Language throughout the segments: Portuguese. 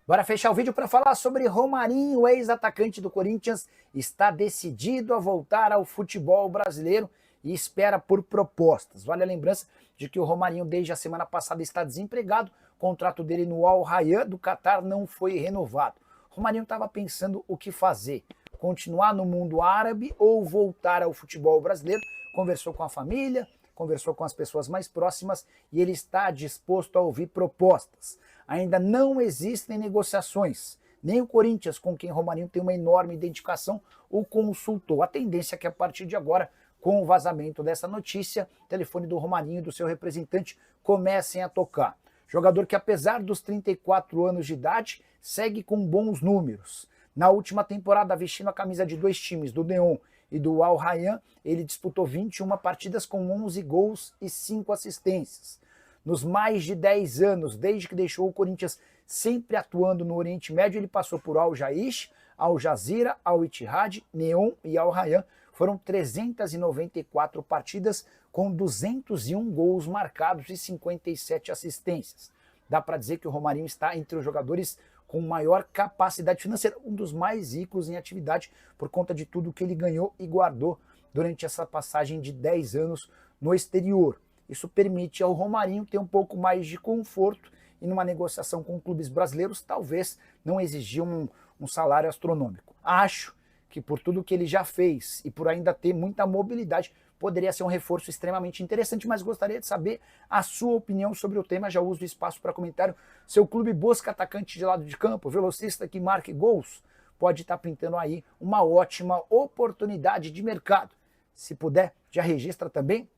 Bora fechar o vídeo para falar sobre Romarinho, o ex-atacante do Corinthians, está decidido a voltar ao futebol brasileiro e espera por propostas. Vale a lembrança de que o Romarinho desde a semana passada está desempregado, o contrato dele no Al Rayyan do Catar não foi renovado. Romarinho estava pensando o que fazer, continuar no mundo árabe ou voltar ao futebol brasileiro, conversou com a família, conversou com as pessoas mais próximas e ele está disposto a ouvir propostas. Ainda não existem negociações. Nem o Corinthians, com quem Romarinho tem uma enorme identificação, o consultou. A tendência é que a partir de agora, com o vazamento dessa notícia, o telefone do Romarinho e do seu representante comecem a tocar. Jogador que, apesar dos 34 anos de idade, segue com bons números. Na última temporada, vestindo a camisa de dois times, do Neon e do Al Rayyan, ele disputou 21 partidas com 11 gols e 5 assistências. Nos mais de 10 anos, desde que deixou o Corinthians sempre atuando no Oriente Médio, ele passou por Al Jaish, Al Jazeera, Al Ittihad, Neon e Al Rayyan. Foram 394 partidas com 201 gols marcados e 57 assistências. Dá para dizer que o Romarinho está entre os jogadores com maior capacidade financeira, um dos mais ricos em atividade por conta de tudo que ele ganhou e guardou durante essa passagem de 10 anos no exterior. Isso permite ao Romarinho ter um pouco mais de conforto e numa negociação com clubes brasileiros talvez não exigir um salário astronômico. Acho que por tudo que ele já fez e por ainda ter muita mobilidade, poderia ser um reforço extremamente interessante, mas gostaria de saber a sua opinião sobre o tema. Já uso o espaço para comentário. Seu clube busca atacante de lado de campo, velocista que marque gols? Pode estar pintando aí uma ótima oportunidade de mercado. Se puder, já registra também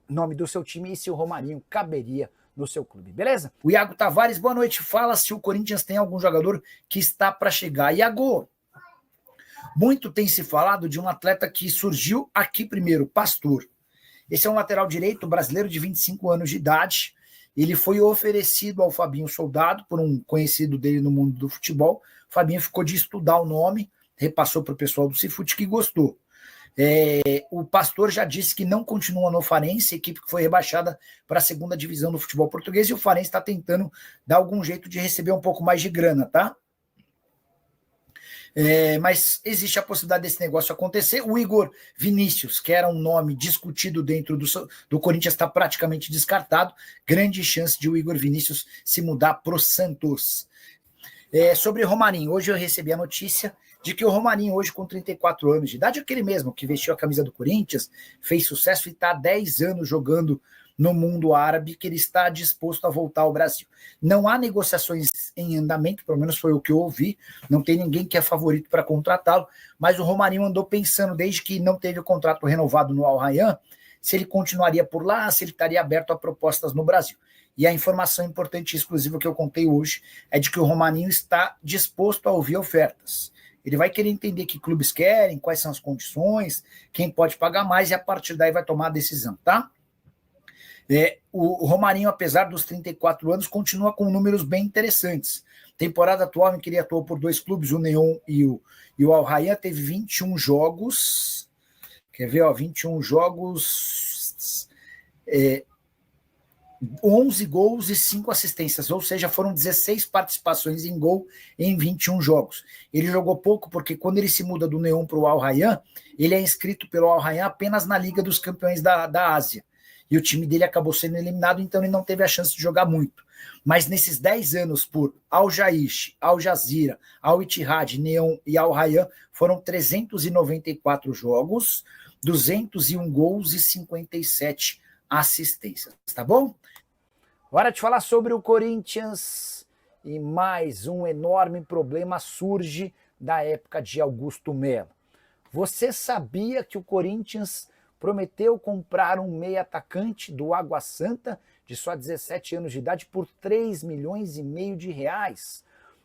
o nome do seu time e se o Romarinho caberia no seu clube, beleza? O Iago Tavares, boa noite. Fala se o Corinthians tem algum jogador que está para chegar. Iago, muito tem se falado de um atleta que surgiu aqui primeiro, Pastor. Esse é um lateral direito brasileiro de 25 anos de idade. Ele foi oferecido ao Fabinho Soldado por um conhecido dele no mundo do futebol. O Fabinho ficou de estudar o nome, repassou para o pessoal do Cifute que gostou. O Pastor já disse que não continua no Farense, equipe que foi rebaixada para a segunda divisão do futebol português, e o Farense está tentando dar algum jeito de receber um pouco mais de grana, tá? Mas existe a possibilidade desse negócio acontecer. O Igor Vinícius, que era um nome discutido dentro do Corinthians, está praticamente descartado. Grande chance de o Igor Vinícius se mudar para o Santos. Sobre Romarinho, hoje eu recebi a notícia de que o Romarinho, hoje com 34 anos de idade, aquele mesmo que vestiu a camisa do Corinthians, fez sucesso e está há 10 anos jogando no mundo árabe, que ele está disposto a voltar ao Brasil. Não há negociações em andamento, pelo menos foi o que eu ouvi, não tem ninguém que é favorito para contratá-lo, mas o Romarinho andou pensando, desde que não teve o contrato renovado no Al Rayyan, se ele continuaria por lá, se ele estaria aberto a propostas no Brasil. E a informação importante e exclusiva que eu contei hoje é de que o Romarinho está disposto a ouvir ofertas. Ele vai querer entender que clubes querem, quais são as condições, quem pode pagar mais, e a partir daí vai tomar a decisão, tá? O Romarinho, apesar dos 34 anos, continua com números bem interessantes. Temporada atual em que ele atuou por dois clubes, o Neon e o Al Rayyan, teve 21 jogos. Quer ver, ó, 21 jogos, 11 gols e 5 assistências, ou seja, foram 16 participações em gol em 21 jogos. Ele jogou pouco porque quando ele se muda do Neon para o Al Rayyan, ele é inscrito pelo Al Rayyan apenas na Liga dos Campeões da Ásia. E o time dele acabou sendo eliminado, então ele não teve a chance de jogar muito. Mas nesses 10 anos por Al Jaish, Al Jazeera, Al Ittihad, Neon e Al Rayyan, foram 394 jogos, 201 gols e 57 assistências, tá bom? Hora de falar sobre o Corinthians, e mais um enorme problema surge da época de Augusto Melo. Você sabia que o Corinthians prometeu comprar um meia atacante do Água Santa, de só 17 anos de idade, por 3,5 milhões de reais?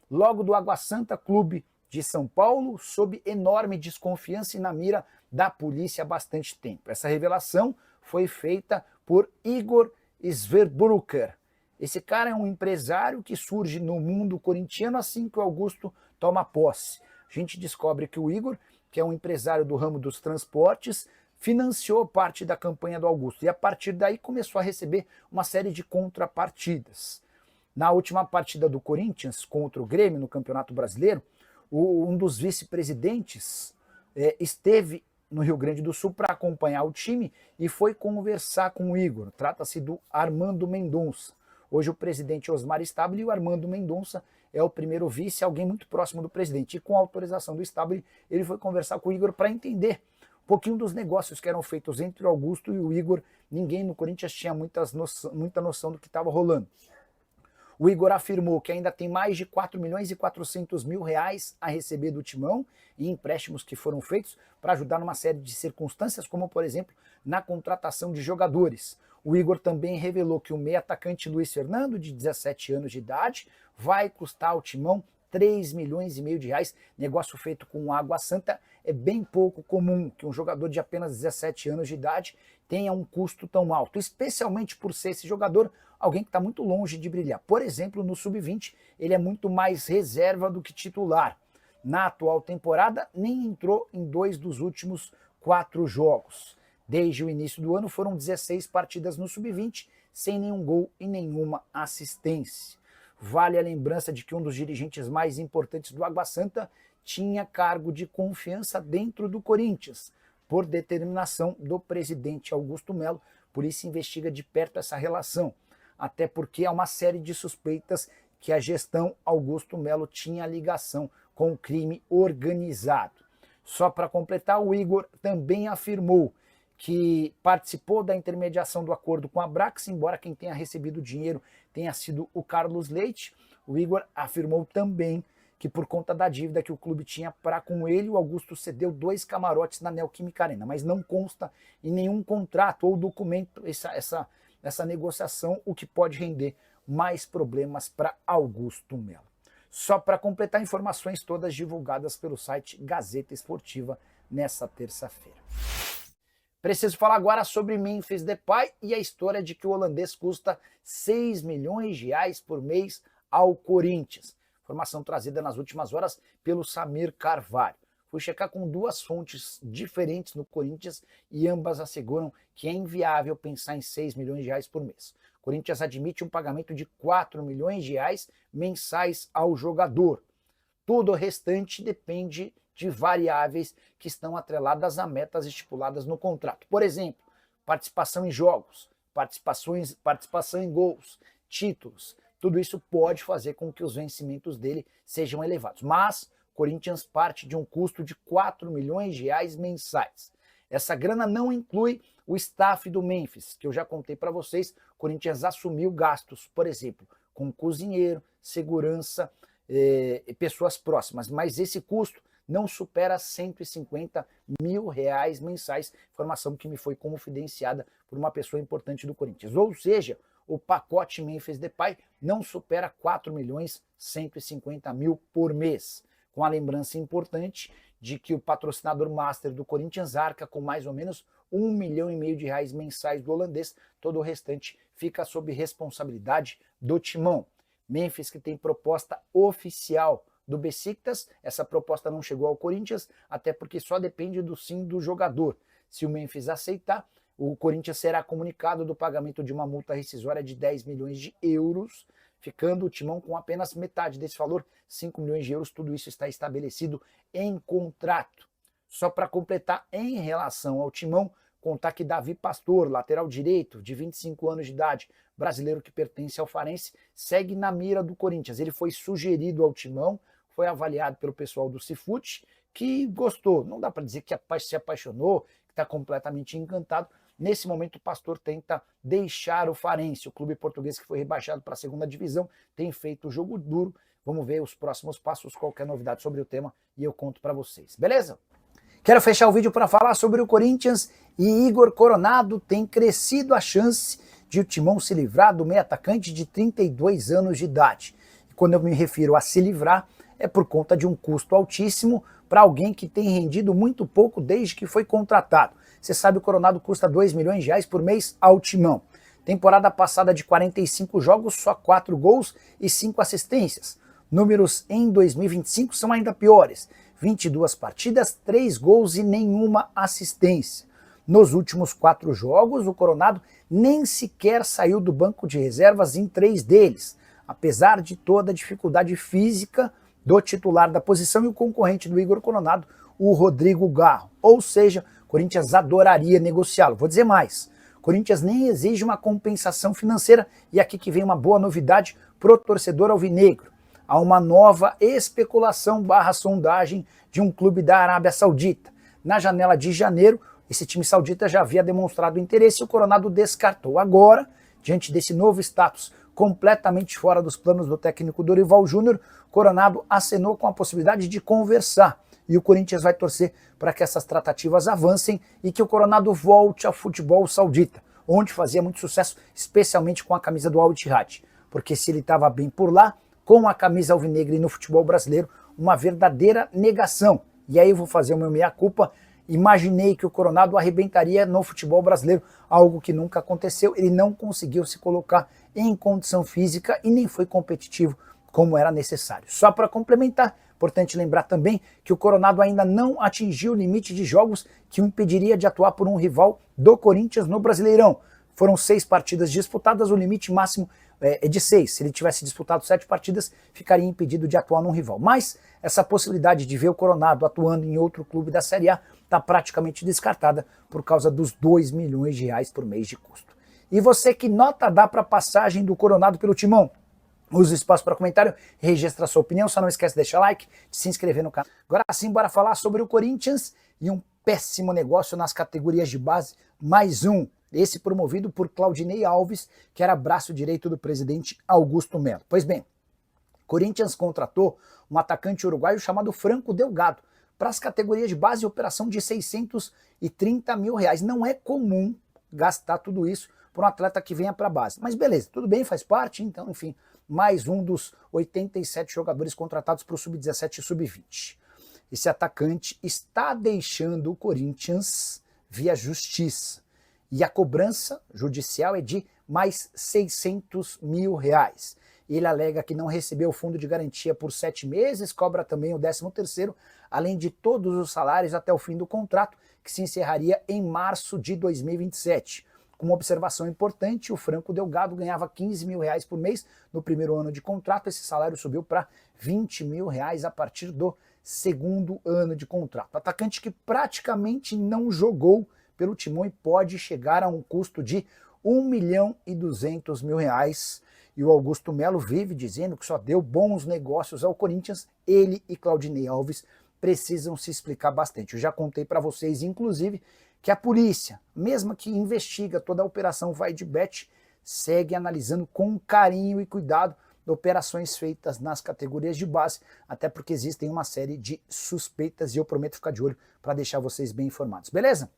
Logo do Água Santa, clube de São Paulo, sob enorme desconfiança e na mira da polícia há bastante tempo. Essa revelação foi feita por Igor Sverburuker. Esse cara é um empresário que surge no mundo corintiano assim que o Augusto toma posse. A gente descobre que o Igor, que é um empresário do ramo dos transportes, financiou parte da campanha do Augusto e a partir daí começou a receber uma série de contrapartidas. Na última partida do Corinthians contra o Grêmio no Campeonato Brasileiro, um dos vice-presidentes esteve no Rio Grande do Sul para acompanhar o time e foi conversar com o Igor. Trata-se do Armando Mendonça. Hoje o presidente Osmar Stabile e o Armando Mendonça é o primeiro vice, alguém muito próximo do presidente. E com a autorização do Stabile, ele foi conversar com o Igor para entender um pouquinho dos negócios que eram feitos entre o Augusto e o Igor. Ninguém no Corinthians tinha muita noção do que estava rolando. O Igor afirmou que ainda tem mais de 4 milhões e 400 mil reais a receber do Timão e empréstimos que foram feitos para ajudar numa série de circunstâncias, como por exemplo na contratação de jogadores. O Igor também revelou que o meio atacante Luiz Fernando, de 17 anos de idade, vai custar ao Timão 3 milhões e meio de reais, negócio feito com Água Santa. É bem pouco comum que um jogador de apenas 17 anos de idade tenha um custo tão alto, especialmente por ser esse jogador alguém que está muito longe de brilhar. Por exemplo, no Sub-20, ele é muito mais reserva do que titular. Na atual temporada, nem entrou em 2 dos últimos 4 jogos. Desde o início do ano, foram 16 partidas no Sub-20, sem nenhum gol e nenhuma assistência. Vale a lembrança de que um dos dirigentes mais importantes do Água Santa tinha cargo de confiança dentro do Corinthians, por determinação do presidente Augusto Melo, por isso investiga de perto essa relação. Até porque há uma série de suspeitas que a gestão Augusto Melo tinha ligação com o crime organizado. Só para completar, o Igor também afirmou que participou da intermediação do acordo com a Brax, embora quem tenha recebido o dinheiro tenha sido o Carlos Leite. O Igor afirmou também que por conta da dívida que o clube tinha para com ele, o Augusto cedeu 2 camarotes na Neoquímica Arena, mas não consta em nenhum contrato ou documento essa negociação, o que pode render mais problemas para Augusto Melo. Só para completar, informações todas divulgadas pelo site Gazeta Esportiva nessa terça-feira. Preciso falar agora sobre Memphis Depay e a história de que o holandês custa 6 milhões de reais por mês ao Corinthians. Informação trazida nas últimas horas pelo Samir Carvalho. Fui checar com 2 fontes diferentes no Corinthians e ambas asseguram que é inviável pensar em 6 milhões de reais por mês. O Corinthians admite um pagamento de 4 milhões de reais mensais ao jogador. Todo o restante depende de variáveis que estão atreladas a metas estipuladas no contrato. Por exemplo, participação em jogos, participação em gols, títulos. Tudo isso pode fazer com que os vencimentos dele sejam elevados. Mas Corinthians parte de um custo de 4 milhões de reais mensais. Essa grana não inclui o staff do Memphis, que eu já contei para vocês. Corinthians assumiu gastos, por exemplo, com cozinheiro, segurança, pessoas próximas. Mas esse custo não supera 150 mil reais mensais, informação que me foi confidenciada por uma pessoa importante do Corinthians. Ou seja, o pacote Memphis Depay não supera 4 milhões 150 mil por mês. Com a lembrança importante de que o patrocinador master do Corinthians arca com mais ou menos 1,5 milhão de reais mensais do holandês, todo o restante fica sob responsabilidade do Timão. Memphis, que tem proposta oficial do Besiktas, essa proposta não chegou ao Corinthians, até porque só depende do sim do jogador. Se o Memphis aceitar, o Corinthians será comunicado do pagamento de uma multa rescisória de 10 milhões de euros, ficando o Timão com apenas metade desse valor, 5 milhões de euros, tudo isso está estabelecido em contrato. Só para completar, em relação ao Timão, contar que Davi Pastor, lateral direito, de 25 anos de idade, brasileiro que pertence ao Farense, segue na mira do Corinthians. Ele foi sugerido ao Timão, foi avaliado pelo pessoal do Cifute, que gostou. Não dá para dizer que se apaixonou, que está completamente encantado. Nesse momento, o Pastor tenta deixar o Farense, o clube português que foi rebaixado para a 2ª divisão, tem feito jogo duro. Vamos ver os próximos passos, qualquer novidade sobre o tema, e eu conto para vocês. Beleza? Quero fechar o vídeo para falar sobre o Corinthians e Igor Coronado. Tem crescido a chance de o Timão se livrar do meio atacante de 32 anos de idade. E quando eu me refiro a se livrar, é por conta de um custo altíssimo para alguém que tem rendido muito pouco desde que foi contratado. Você sabe, o Coronado custa 2 milhões de reais por mês ao Timão. Temporada passada de 45 jogos, só 4 gols e 5 assistências. Números em 2025 são ainda piores. 22 partidas, 3 gols e nenhuma assistência. Nos últimos 4 jogos, o Coronado nem sequer saiu do banco de reservas em 3 deles. apesar de toda a dificuldade física do titular da posição e o concorrente do Igor Coronado, o Rodrigo Garro. Ou seja, o Corinthians adoraria negociá-lo. Vou dizer mais, o Corinthians nem exige uma compensação financeira, e aqui que vem uma boa novidade pro torcedor alvinegro. Há uma nova especulação / sondagem de um clube da Arábia Saudita. Na janela de janeiro, esse time saudita já havia demonstrado interesse e o Coronado descartou. Agora, diante desse novo status completamente fora dos planos do técnico Dorival Júnior, Coronado acenou com a possibilidade de conversar. E o Corinthians vai torcer para que essas tratativas avancem e que o Coronado volte ao futebol saudita, onde fazia muito sucesso, especialmente com a camisa do Al Ittihad. Porque se ele estava bem por lá, com a camisa alvinegra e no futebol brasileiro, uma verdadeira negação. E aí eu vou fazer o meu meia-culpa. Imaginei que o Coronado arrebentaria no futebol brasileiro, algo que nunca aconteceu. Ele não conseguiu se colocar em condição física e nem foi competitivo como era necessário. Só para complementar, importante lembrar também que o Coronado ainda não atingiu o limite de jogos que o impediria de atuar por um rival do Corinthians no Brasileirão. Foram 6 partidas disputadas, o limite máximo é de 6. Se ele tivesse disputado 7 partidas, ficaria impedido de atuar num rival. Mas essa possibilidade de ver o Coronado atuando em outro clube da Série A está praticamente descartada por causa dos R$2 milhões por mês de custo. E você, que nota dá para a passagem do Coronado pelo Timão? Usa o espaço para comentário, registra a sua opinião, só não esquece de deixar like, de se inscrever no canal. Agora sim, bora falar sobre o Corinthians e um péssimo negócio nas categorias de base, mais um. Esse promovido por Claudinei Alves, que era braço direito do presidente Augusto Melo. Pois bem, Corinthians contratou um atacante uruguaio chamado Franco Delgado para as categorias de base, operação de R$630 mil. Não é comum gastar tudo isso por um atleta que venha para a base. Mas beleza, tudo bem, faz parte, então, enfim, mais um dos 87 jogadores contratados para o Sub-17 e Sub-20. Esse atacante está deixando o Corinthians via justiça. E a cobrança judicial é de mais R$600 mil. Ele alega que não recebeu o fundo de garantia por 7 meses, cobra também o 13º, além de todos os salários até o fim do contrato, que se encerraria em março de 2027. Com uma observação importante, o Franco Delgado ganhava R$15 mil por mês no primeiro ano de contrato, esse salário subiu para R$20 mil a partir do segundo ano de contrato. Atacante que praticamente não jogou pelo Timão e pode chegar a um custo de R$1.200.000. E o Augusto Melo vive dizendo que só deu bons negócios ao Corinthians. Ele e Claudinei Alves precisam se explicar bastante. Eu já contei para vocês, inclusive, que a polícia, mesmo que investiga toda a operação Vai de Bet, segue analisando com carinho e cuidado operações feitas nas categorias de base, até porque existem uma série de suspeitas e eu prometo ficar de olho para deixar vocês bem informados, beleza?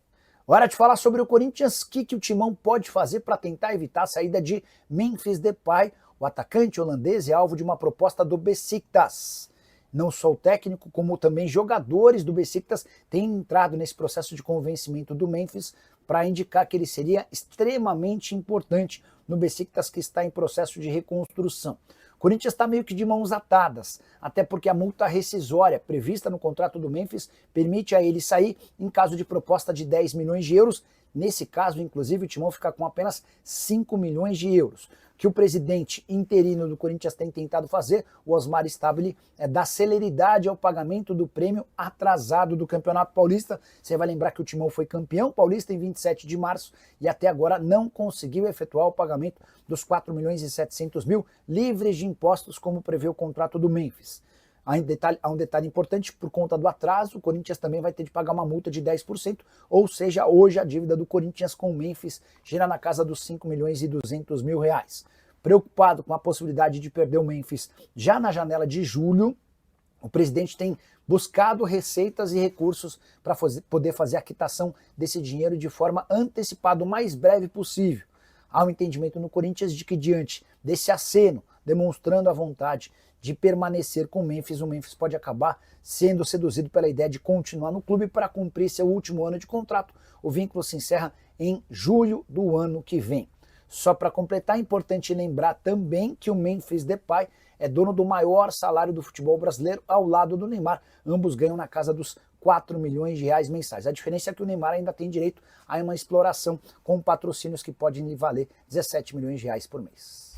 Hora de falar sobre o Corinthians, o que o Timão pode fazer para tentar evitar a saída de Memphis Depay. O atacante holandês é alvo de uma proposta do Besiktas. Não só o técnico, como também jogadores do Besiktas têm entrado nesse processo de convencimento do Memphis para indicar que ele seria extremamente importante no Besiktas, que está em processo de reconstrução. O Corinthians está meio que de mãos atadas, até porque a multa rescisória prevista no contrato do Memphis permite a ele sair em caso de proposta de 10 milhões de euros. Nesse caso, inclusive, o Timão fica com apenas 5 milhões de euros. O que o presidente interino do Corinthians tem tentado fazer, o Osmar Stabile, é dar celeridade ao pagamento do prêmio atrasado do Campeonato Paulista. Você vai lembrar que o Timão foi campeão paulista em 27 de março e até agora não conseguiu efetuar o pagamento dos 4.700.000 livres de impostos, como prevê o contrato do Memphis. Há um detalhe importante: por conta do atraso, o Corinthians também vai ter de pagar uma multa de 10%, ou seja, hoje a dívida do Corinthians com o Memphis gira na casa dos 5.200.000. Preocupado com a possibilidade de perder o Memphis já na janela de julho, o presidente tem buscado receitas e recursos para poder fazer a quitação desse dinheiro de forma antecipada, o mais breve possível. Há um entendimento no Corinthians de que, diante desse aceno, demonstrando a vontade de permanecer com o Memphis pode acabar sendo seduzido pela ideia de continuar no clube para cumprir seu último ano de contrato. O vínculo se encerra em julho do ano que vem. Só para completar, é importante lembrar também que o Memphis Depay é dono do maior salário do futebol brasileiro ao lado do Neymar. Ambos ganham na casa dos 4 milhões de reais mensais. A diferença é que o Neymar ainda tem direito a uma exploração com patrocínios que podem lhe valer 17 milhões de reais por mês.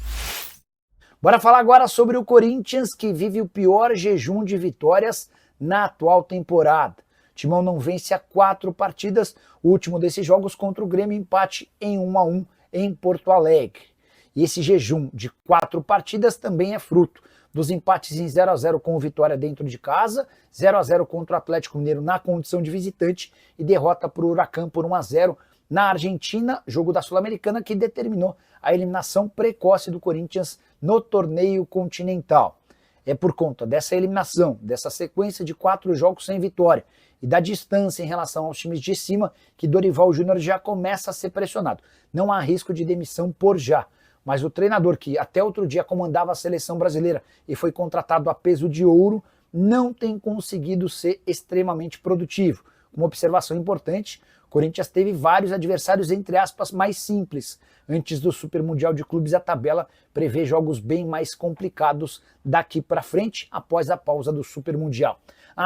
Bora falar agora sobre o Corinthians, que vive o pior jejum de vitórias na atual temporada. O Timão não vence há 4 partidas, o último desses jogos contra o Grêmio, empate em 1-1 em Porto Alegre. E esse jejum de 4 partidas também é fruto dos empates em 0-0 com o Vitória dentro de casa, 0-0 contra o Atlético Mineiro na condição de visitante e derrota para o Huracan por 1-0 na Argentina, jogo da Sul-Americana que determinou a eliminação precoce do Corinthians no torneio continental. É por conta dessa eliminação, dessa sequência de 4 jogos sem vitória e da distância em relação aos times de cima que Dorival Júnior já começa a ser pressionado. Não há risco de demissão por já, mas o treinador que até outro dia comandava a seleção brasileira e foi contratado a peso de ouro não tem conseguido ser extremamente produtivo. Uma observação importante: o Corinthians teve vários adversários, entre aspas, mais simples. Antes do Super Mundial de Clubes, a tabela prevê jogos bem mais complicados daqui para frente, após a pausa do Super Mundial.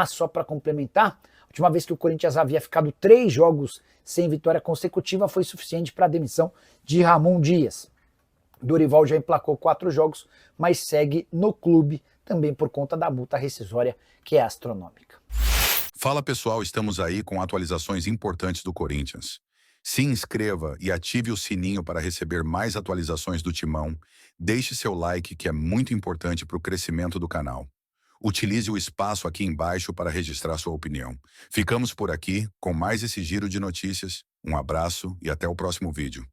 Só para complementar, a última vez que o Corinthians havia ficado 3 jogos sem vitória consecutiva foi suficiente para a demissão de Ramon Dias. Dorival já emplacou 4 jogos, mas segue no clube também por conta da multa rescisória, que é astronômica. Fala pessoal, estamos aí com atualizações importantes do Corinthians. Se inscreva e ative o sininho para receber mais atualizações do Timão. Deixe seu like, que é muito importante para o crescimento do canal. Utilize o espaço aqui embaixo para registrar sua opinião. Ficamos por aqui com mais esse giro de notícias. Um abraço e até o próximo vídeo.